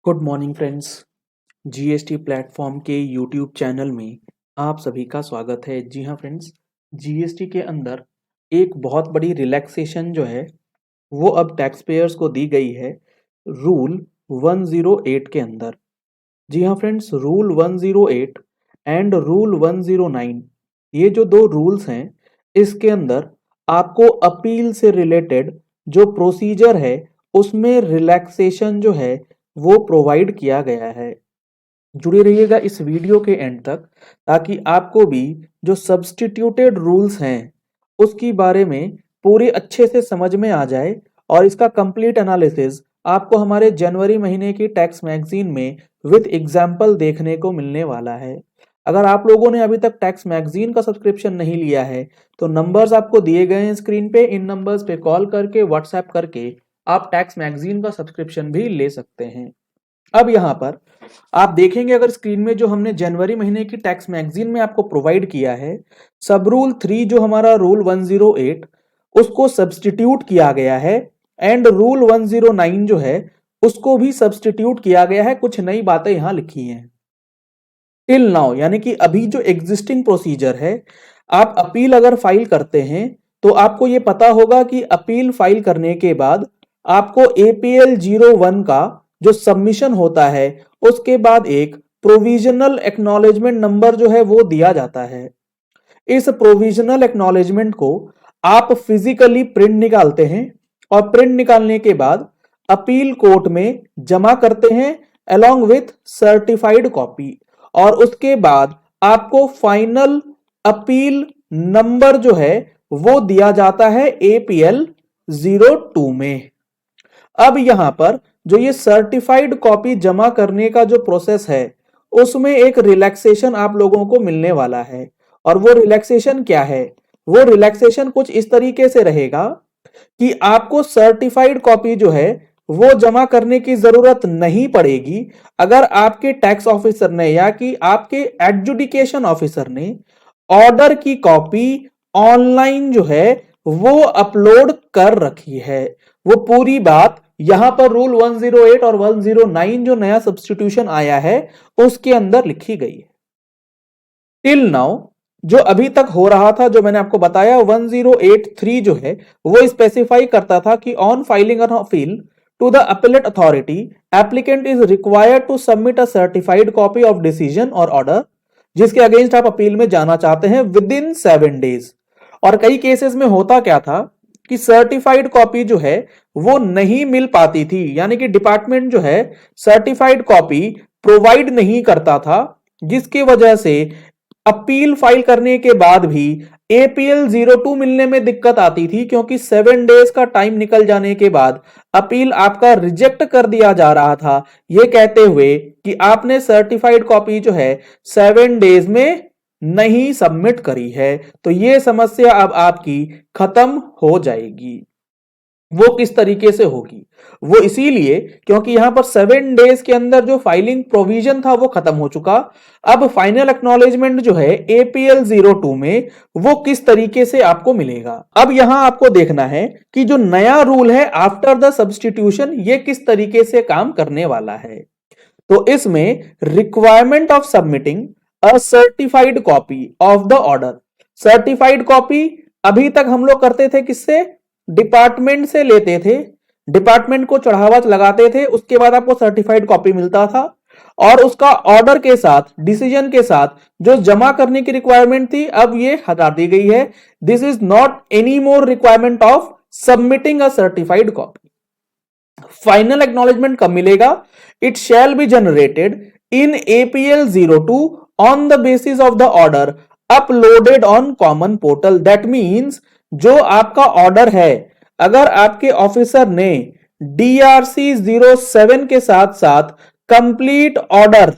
Good morning friends. GST platform के YouTube channel में आप सभी का स्वागत है। जी हाँ फ्रेंड्स, जीएसटी के अंदर एक बहुत बड़ी रिलैक्सेशन जो है वो अब टैक्स पेयर्स को दी गई है रूल 108 के अंदर। जी हाँ फ्रेंड्स, रूल 108 एंड रूल 109 ये जो दो रूल्स हैं, इसके अंदर आपको अपील से रिलेटेड जो प्रोसीजर है उसमें रिलैक्सेशन जो है वो प्रोवाइड किया गया है। जुड़े रहिएगा इस वीडियो के एंड तक ताकि आपको भी जो सब्स्टिट्यूटेड रूल्स हैं उसकी बारे में पूरी अच्छे से समझ में आ जाए और इसका कंप्लीट एनालिसिस आपको हमारे जनवरी महीने की टैक्स मैगजीन में विद एग्जाम्पल देखने को मिलने वाला है। अगर आप लोगों ने अभी तक टैक्स मैगजीन का सब्सक्रिप्शन नहीं लिया है तो नंबर्स आपको दिए गए हैं स्क्रीन पे। इन नंबर्स पे कॉल करके व्हाट्सएप करके आप टैक्स मैगजीन का सब्सक्रिप्शन भी ले सकते हैं। अब यहाँ पर आप देखेंगे अगर स्क्रीन में जो हमने जनवरी महीने की टैक्स मैगजीन में आपको प्रोवाइड किया है, सब रूल 3 जो हमारा रूल 108 उसको सब्स्टिट्यूट किया गया है एंड रूल 109 जो है उसको भी सब्स्टिट्यूट किया गया है। कुछ नई बातें यहां लिखी हैं टिल नाउ, यानी कि अभी जो एग्जिस्टिंग प्रोसीजर है, आप अपील अगर फाइल करते हैं तो आपको यह पता होगा कि अपील फाइल करने के बाद आपको एपीएल 01 का जो सबमिशन होता है उसके बाद एक प्रोविजनल एक्नॉलेजमेंट नंबर जो है वो दिया जाता है। इस प्रोविजनल एक्नॉलेजमेंट को आप फिजिकली प्रिंट निकालते हैं और प्रिंट निकालने के बाद अपील कोर्ट में जमा करते हैं अलोंग विथ सर्टिफाइड कॉपी, और उसके बाद आपको फाइनल अपील नंबर जो है वो दिया जाता है एपीएल 02 में। अब यहां पर जो ये सर्टिफाइड कॉपी जमा करने का जो प्रोसेस है उसमें एक रिलैक्सेशन आप लोगों को मिलने वाला है। और वो रिलैक्सेशन क्या है? वो रिलैक्सेशन कुछ इस तरीके से रहेगा कि आपको सर्टिफाइड कॉपी जो है वो जमा करने की जरूरत नहीं पड़ेगी अगर आपके टैक्स ऑफिसर ने या कि आपके एडजुडिकेशन ऑफिसर ने ऑर्डर की कॉपी ऑनलाइन जो है वो अपलोड कर रखी है। वो पूरी बात यहां पर रूल 108 और 109 जो नया सब्स्टिट्यूशन आया है उसके अंदर लिखी गई है। टिल नाउ जो अभी तक हो रहा था, जो मैंने आपको बताया 1083 जो है वो स्पेसिफाई करता था कि on filing an appeal to the appellate authority applicant is required to submit a certified copy of decision और ऑर्डर जिसके अगेंस्ट आप अपील में जाना चाहते हैं विद इन 7 डेज। और कई केसेस में होता क्या था कि सर्टिफाइड कॉपी जो है वो नहीं मिल पाती थी, यानी कि डिपार्टमेंट जो है सर्टिफाइड कॉपी प्रोवाइड नहीं करता था, जिसकी वजह से अपील फाइल करने के बाद भी एपीएल 02 मिलने में दिक्कत आती थी, क्योंकि 7 डेज का टाइम निकल जाने के बाद अपील आपका रिजेक्ट कर दिया जा रहा था, यह कहते हुए कि आपने सर्टिफाइड कॉपी जो है 7 डेज में नहीं सबमिट करी है। तो यह समस्या अब आपकी खत्म हो जाएगी। वो किस तरीके से होगी? वो इसीलिए क्योंकि यहां पर 7 डेज के अंदर जो फाइलिंग प्रोविजन था वो खत्म हो चुका। अब फाइनल एक्नॉलेजमेंट जो है एपीएल 02 में वो किस तरीके से आपको मिलेगा। अब यहां आपको देखना है कि जो नया रूल है आफ्टर द सब्स्टिट्यूशन ये किस तरीके से काम करने वाला है। तो इसमें requirement of submitting a certified copy of the order. Certified copy अभी तक हम लोग करते थे किससे? डिपार्टमेंट से लेते थे, डिपार्टमेंट को चढ़ावा लगाते थे, उसके बाद आपको सर्टिफाइड कॉपी मिलता था और उसका ऑर्डर के साथ, डिसीजन के साथ जो जमा करने की रिक्वायरमेंट थी अब ये हटा दी गई है। This is not any more requirement of submitting a certified copy. Final acknowledgement कब मिलेगा? It shall be generated in APL 02 on the basis of the order uploaded on common portal. That means जो आपका order है, अगर आपके officer ने DRC 07 के साथ साथ कंप्लीट ऑर्डर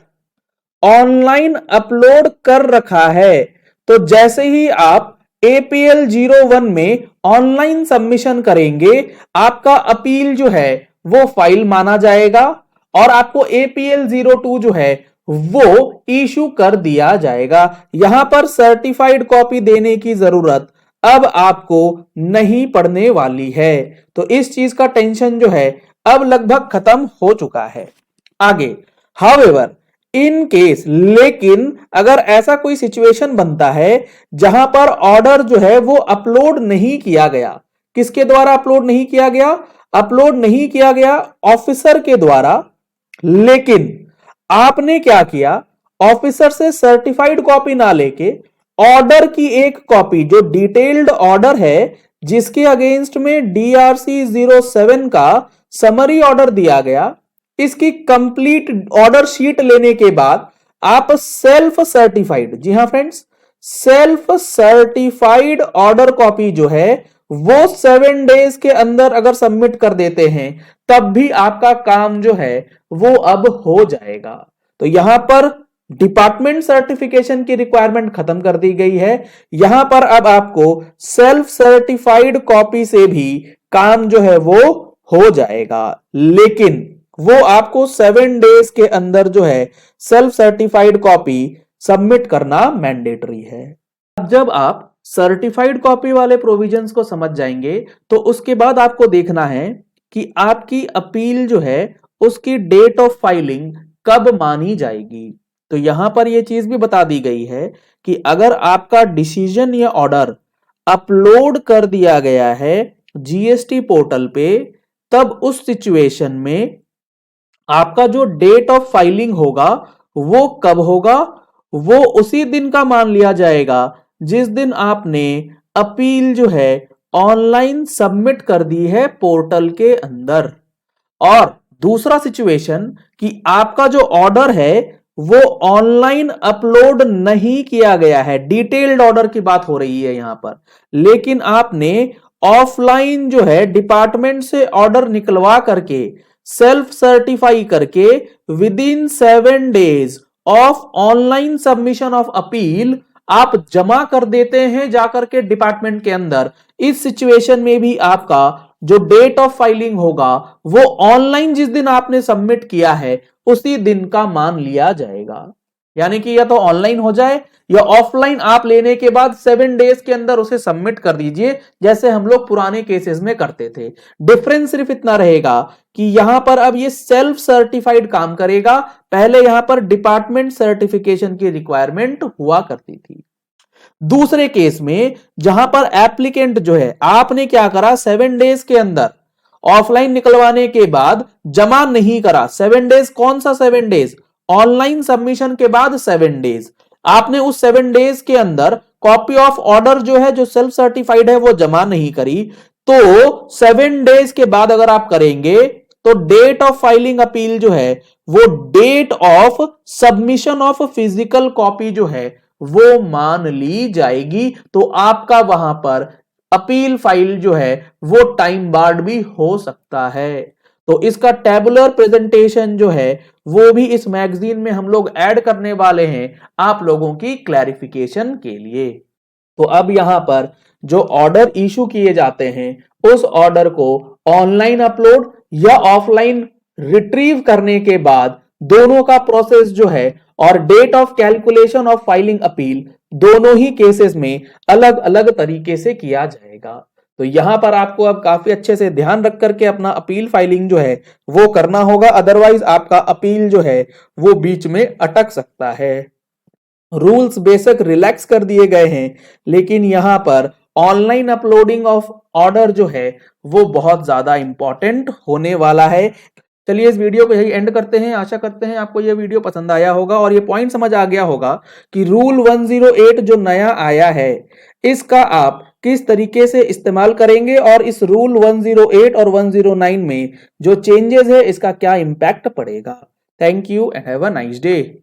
ऑनलाइन अपलोड कर रखा है, तो जैसे ही आप एपीएल 01 में ऑनलाइन सबमिशन करेंगे आपका अपील जो है वो फाइल माना जाएगा और आपको एपीएल 02 जो है वो इशू कर दिया जाएगा। यहां पर सर्टिफाइड कॉपी देने की जरूरत अब आपको नहीं पड़ने वाली है। तो इस चीज का टेंशन जो है अब लगभग खत्म हो चुका है। आगे हाउएवर इन केस, लेकिन अगर ऐसा कोई सिचुएशन बनता है जहां पर ऑर्डर जो है वो अपलोड नहीं किया गया, किसके द्वारा अपलोड नहीं किया गया? अपलोड नहीं किया गया ऑफिसर के द्वारा, लेकिन आपने क्या किया? ऑफिसर से सर्टिफाइड कॉपी ना लेके ऑर्डर की एक कॉपी, जो डिटेल्ड ऑर्डर है जिसके अगेंस्ट में DRC 07 का समरी ऑर्डर दिया गया, इसकी कंप्लीट ऑर्डर शीट लेने के बाद आप सेल्फ सर्टिफाइड, जी हां friends, self certified order copy जो है वो 7 डेज के अंदर अगर सबमिट कर देते हैं, तब भी आपका काम जो है वो अब हो जाएगा। तो यहां पर डिपार्टमेंट सर्टिफिकेशन की रिक्वायरमेंट खत्म कर दी गई है। यहां पर अब आपको सेल्फ सर्टिफाइड कॉपी से भी काम जो है वो हो जाएगा, लेकिन वो आपको 7 डेज के अंदर जो है सेल्फ सर्टिफाइड कॉपी सबमिट करना मैंडेटरी है। अब जब आप सर्टिफाइड कॉपी वाले प्रोविजंस को समझ जाएंगे, तो उसके बाद आपको देखना है कि आपकी अपील जो है उसकी डेट ऑफ फाइलिंग कब मानी जाएगी। तो यहां पर यह चीज भी बता दी गई है कि अगर आपका डिसीजन या ऑर्डर अपलोड कर दिया गया है GST पोर्टल पे, तब उस सिचुएशन में आपका जो डेट ऑफ फाइलिंग होगा वो कब होगा? वो उसी दिन का मान लिया जाएगा जिस दिन आपने अपील जो है ऑनलाइन सबमिट कर दी है पोर्टल के अंदर। और दूसरा सिचुएशन कि आपका जो ऑर्डर है वो ऑनलाइन अपलोड नहीं किया गया है, डिटेल्ड ऑर्डर की बात हो रही है यहां पर, लेकिन आपने ऑफलाइन जो है डिपार्टमेंट से ऑर्डर निकलवा करके सेल्फ सर्टिफाई करके with in 7 days of online submission of appeal आप जमा कर देते हैं जाकर के डिपार्टमेंट के अंदर। इस सिचुएशन में भी आपका जो डेट ऑफ फाइलिंग होगा वो ऑनलाइन जिस दिन आपने सबमिट किया है उसी दिन का मान लिया जाएगा। यानी कि या तो ऑनलाइन हो जाए या ऑफलाइन आप लेने के बाद 7 डेज के अंदर उसे सबमिट कर दीजिए, जैसे हम लोग पुराने केसेस में करते थे। डिफरेंस सिर्फ इतना रहेगा कि यहां पर अब ये सेल्फ सर्टिफाइड काम करेगा, पहले यहां पर डिपार्टमेंट सर्टिफिकेशन की रिक्वायरमेंट हुआ करती थी। दूसरे केस में जहां पर एप्लीकेंट जो है, आपने क्या करा, 7 डेज के अंदर ऑफलाइन निकलवाने के बाद जमा नहीं करा। 7 डेज कौन सा 7 डेज? ऑनलाइन सबमिशन के बाद 7 डेज। आपने उस 7 डेज के अंदर कॉपी ऑफ ऑर्डर जो है, जो सेल्फ सर्टिफाइड है, वो जमा नहीं करी, तो 7 डेज के बाद अगर आप करेंगे तो डेट ऑफ फाइलिंग अपील जो है वो date of submission of physical copy जो है वो मान ली जाएगी। तो आपका वहां पर अपील फाइल जो है वो टाइम बार्ड भी हो सकता है। तो इसका टेबुलर प्रेजेंटेशन जो है वो भी इस मैगजीन में हम लोग ऐड करने वाले हैं आप लोगों की क्लैरिफिकेशन के लिए। तो अब यहां पर जो ऑर्डर इशू किए जाते हैं उस ऑर्डर को ऑनलाइन अपलोड या ऑफलाइन रिट्रीव करने के बाद दोनों का प्रोसेस जो है और date of calculation of filing appeal दोनों ही केसेस में अलग अलग तरीके से किया जाएगा। तो यहां पर आपको अब काफी अच्छे से ध्यान रख करके अपना अपील फाइलिंग जो है वो करना होगा, अदरवाइज आपका अपील जो है वो बीच में अटक सकता है। रूल्स बेशक रिलैक्स कर दिए गए हैं, लेकिन यहां पर ऑनलाइन अपलोडिंग ऑफ ऑर्डर जो है वो बहुत ज्यादा इंपॉर्टेंट होने वाला है। चलिए इस वीडियो को यही एंड करते हैं। आशा करते हैं आपको ये वीडियो पसंद आया होगा और ये पॉइंट समझ आ गया होगा कि रूल 108 जो नया आया है इसका आप किस तरीके से इस्तेमाल करेंगे और इस रूल 108 और 109 में जो चेंजेस है इसका क्या इंपैक्ट पड़ेगा। Thank you and have a nice day.